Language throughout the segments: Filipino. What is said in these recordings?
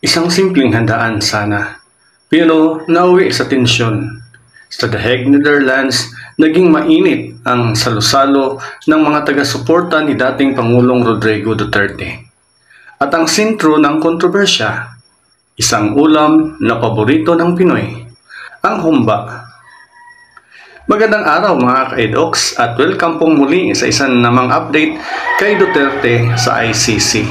Isang simpleng handaan sana, pero nauwi sa tensyon. Sa The Hague, Netherlands, naging mainit ang salo-salo ng mga taga-suporta ni dating Pangulong Rodrigo Duterte. At ang sentro ng kontrobersya, isang ulam na paborito ng Pinoy, ang humba. Magandang araw mga ka-EDOX at welcome pong muli sa isang namang update kay Duterte sa ICC.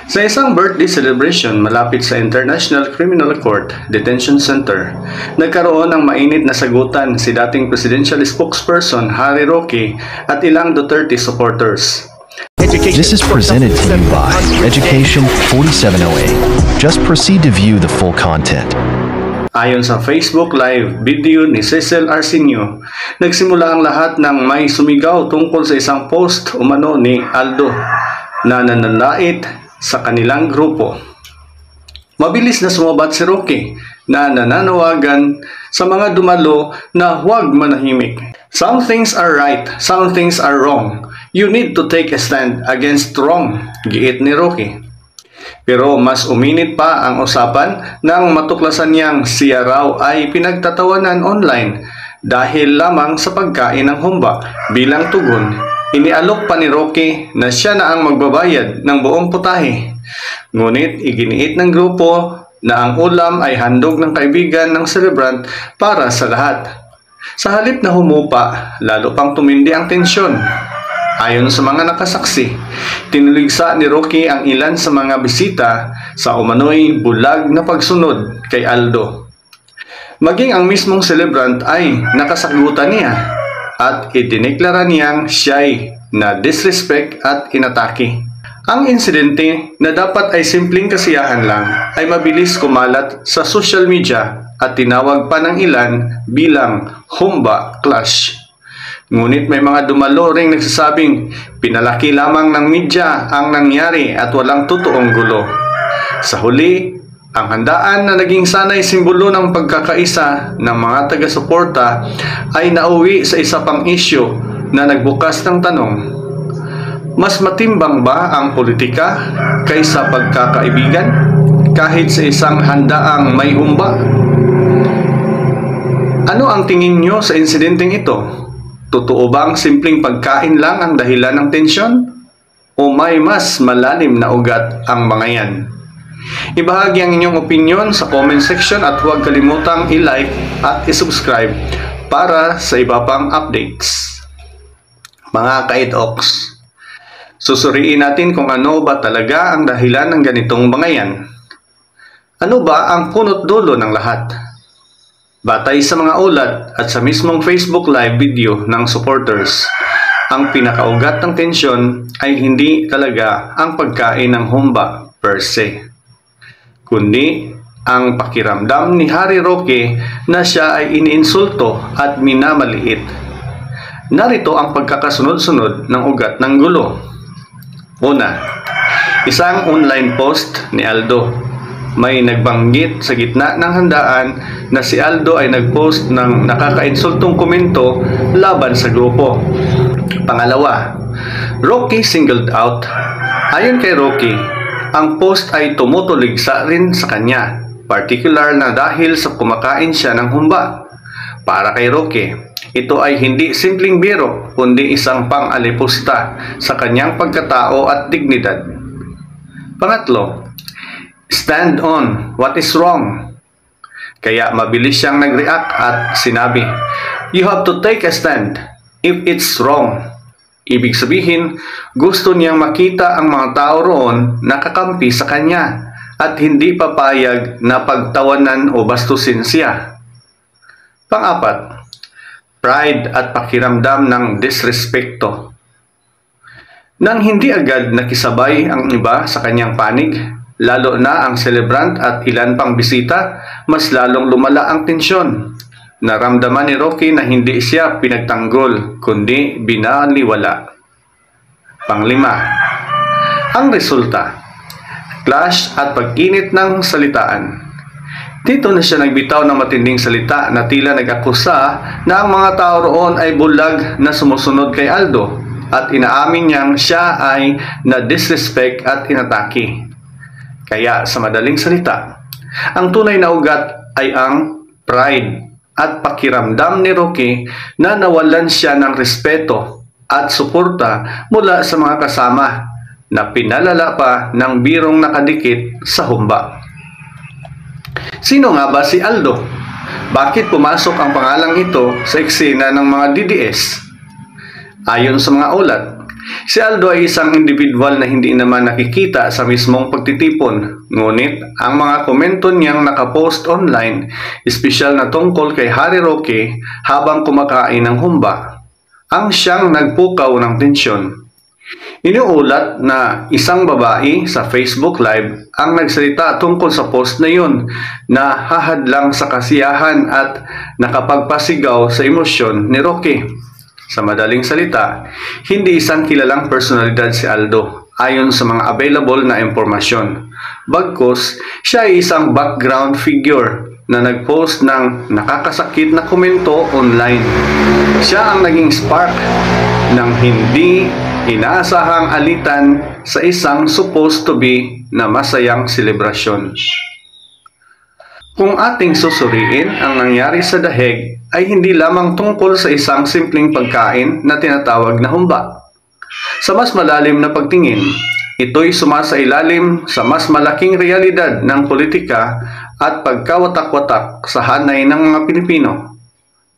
Sa isang birthday celebration malapit sa International Criminal Court Detention Center, nagkaroon ng mainit na sagutan si dating presidential spokesperson Harry Roque at ilang Duterte supporters. This is presented to you by Education 4708. Just proceed to view the full content. Ayon sa Facebook Live video ni Cecil Arsenio, nagsimula ang lahat ng may sumigaw tungkol sa isang post umano ni Aldo na nananlait sa kanilang grupo. Mabilis na sumabat si Roque na nananawagan sa mga dumalo na huwag manahimik. Some things are right, some things are wrong. You need to take a stand against wrong, giit ni Roque. Pero mas uminit pa ang usapan nang matuklasan niyang siya raw ay pinagtatawanan online dahil lamang sa pagkain ng humba. Bilang tugon, inialok pa ni Roque na siya na ang magbabayad ng buong putahe. Ngunit iginiit ng grupo na ang ulam ay handog ng kaibigan ng celebrant para sa lahat. Sa halip na humupa, lalo pang tumindi ang tensyon. Ayon sa mga nakasaksi, tinuligsa ni Roque ang ilan sa mga bisita sa umano'y bulag na pagsunod kay Aldo. Maging ang mismong celebrant ay nakasagutan niya at idineklara niyang siya'y na-disrespect at inatake. Ang insidente na dapat ay simpleng kasiyahan lang ay mabilis kumalat sa social media at tinawag pa ng ilan bilang humba clash. Ngunit may mga dumalo ring nagsasabing pinalaki lamang ng media ang nangyari at walang totoong gulo. Sa huli, ang handaan na naging sanay simbolo ng pagkakaisa ng mga taga-suporta ay nauwi sa isa pang isyu na nagbukas ng tanong. Mas matimbang ba ang politika kaysa pagkakaibigan kahit sa isang handaang may humba? Ano ang tingin nyo sa insidenteng ito? Totoo bang simpleng pagkain lang ang dahilan ng tensyon? O may mas malalim na ugat ang mga yan? Ibahagi ang inyong opinion sa comment section at huwag kalimutang i-like at i-subscribe para sa iba pang updates. Mga ka-EDOX, susuriin natin kung ano ba talaga ang dahilan ng ganitong bangayan. Ano ba ang punot dulo ng lahat? Batay sa mga ulat at sa mismong Facebook Live video ng supporters, ang pinakaugat ng tensyon ay hindi talaga ang pagkain ng humba per se, kundi ang pakiramdam ni Harry Roque na siya ay iniinsulto at minamaliit. Narito ang pagkakasunod-sunod ng ugat ng gulo. Una, isang online post ni Aldo. May nagbanggit sa gitna ng handaan na si Aldo ay nagpost ng nakakainsultong komento laban sa grupo. Pangalawa, Roque singled out. Ayon kay Roque, ang post ay tumutuligsa rin sa kanya, particular na dahil sa kumakain siya ng humba. Para kay Roque, ito ay hindi simpleng biro, kundi isang pang-alipusta sa kanyang pagkatao at dignidad. Pangatlo, stand on what is wrong. Kaya mabilis siyang nag-react at sinabi, you have to take a stand if it's wrong. Ibig sabihin, gusto niyang makita ang mga tao roon nakakampi sa kanya at hindi papayag na pagtawanan o bastusin siya. Pang-apat, pride at pakiramdam ng disrespekto. Nang hindi agad nakisabay ang iba sa kanyang panig, lalo na ang celebrant at ilan pang bisita, mas lalong lumala ang tensyon. Naramdaman ni Roque na hindi siya pinagtanggol, kundi binaliwala. Panglima, ang resulta, clash at pag-init ng salitaan. Dito na siya nagbitaw ng matinding salita na tila nag-akusa na ang mga tao roon ay bulag na sumusunod kay Aldo at inaamin niyang siya ay na-disrespect at inatake. Kaya sa madaling salita, ang tunay na ugat ay ang pride at pakiramdam ni Roque na nawalan siya ng respeto at suporta mula sa mga kasama na pinalala pa ng birong nakadikit sa humba. Sino nga ba si Aldo? Bakit pumasok ang pangalang ito sa eksena ng mga DDS? Ayon sa mga ulat, si Aldo ay isang individual na hindi naman nakikita sa mismong pagtitipon. Ngunit ang mga komento niyang nakapost online, espesyal na tungkol kay Harry Roque habang kumakain ng humba, ang siyang nagpukaw ng tensyon. Iniulat na isang babae sa Facebook Live ang nagsalita tungkol sa post na yun na hahadlang sa kasiyahan at nakapagpasigaw sa emosyon ni Roque. Sa madaling salita, hindi isang kilalang personalidad si Aldo ayon sa mga available na impormasyon. Bagkus, siya ay isang background figure na nagpost ng nakakasakit na komento online. Siya ang naging spark ng hindi inaasahang alitan sa isang supposed to be na masayang selebrasyon. Kung ating susuriin, ang nangyari sa daheg ay hindi lamang tungkol sa isang simpleng pagkain na tinatawag na humba. Sa mas malalim na pagtingin, ito'y sumasailalim sa mas malaking realidad ng politika at pagkawatak-watak sa hanay ng mga Pilipino.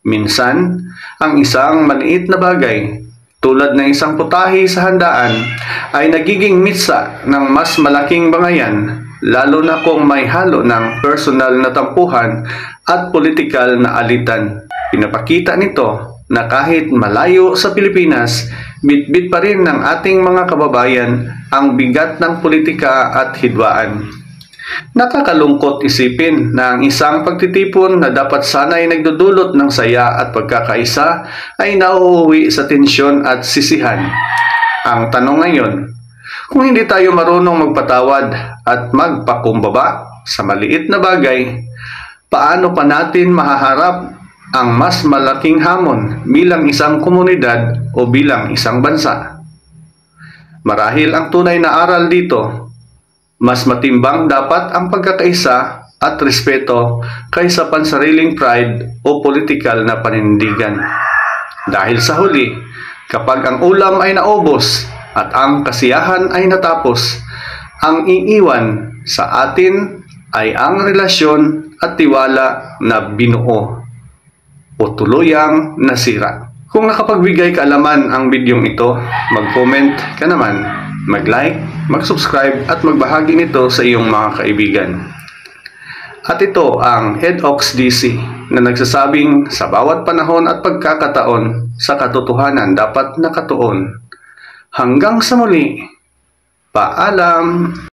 Minsan, ang isang maliit na bagay, tulad ng isang putahe sa handaan, ay nagiging mitsa ng mas malaking bangayan, lalo na kung may halo ng personal na tampuhan at politikal na alitan. Pinapakita nito na kahit malayo sa Pilipinas, bitbit pa rin ng ating mga kababayan ang bigat ng politika at hidwaan. Nakakalungkot isipin na ang isang pagtitipon na dapat sana ay nagdudulot ng saya at pagkakaisa ay nauuwi sa tensyon at sisihan. Ang tanong ngayon, kung hindi tayo marunong magpatawad at magpakumbaba sa maliit na bagay, paano pa natin mahaharap ang mas malaking hamon bilang isang komunidad o bilang isang bansa? Marahil ang tunay na aral dito, mas matimbang dapat ang pagkakaisa at respeto kaysa pansariling pride o politikal na panindigan. Dahil sa huli, kapag ang ulam ay naubos at ang kasiyahan ay natapos, ang iiwan sa atin ay ang relasyon at tiwala na binuo o tuluyang nasira. Kung nakapagbigay kaalaman ang bidyong ito, mag-comment ka naman, mag-like, mag-subscribe at magbahagi nito sa iyong mga kaibigan. At ito ang EdOx DC na nagsasabing sa bawat panahon at pagkakataon sa katotohanan dapat nakatuon. Hanggang sa muli, paalam!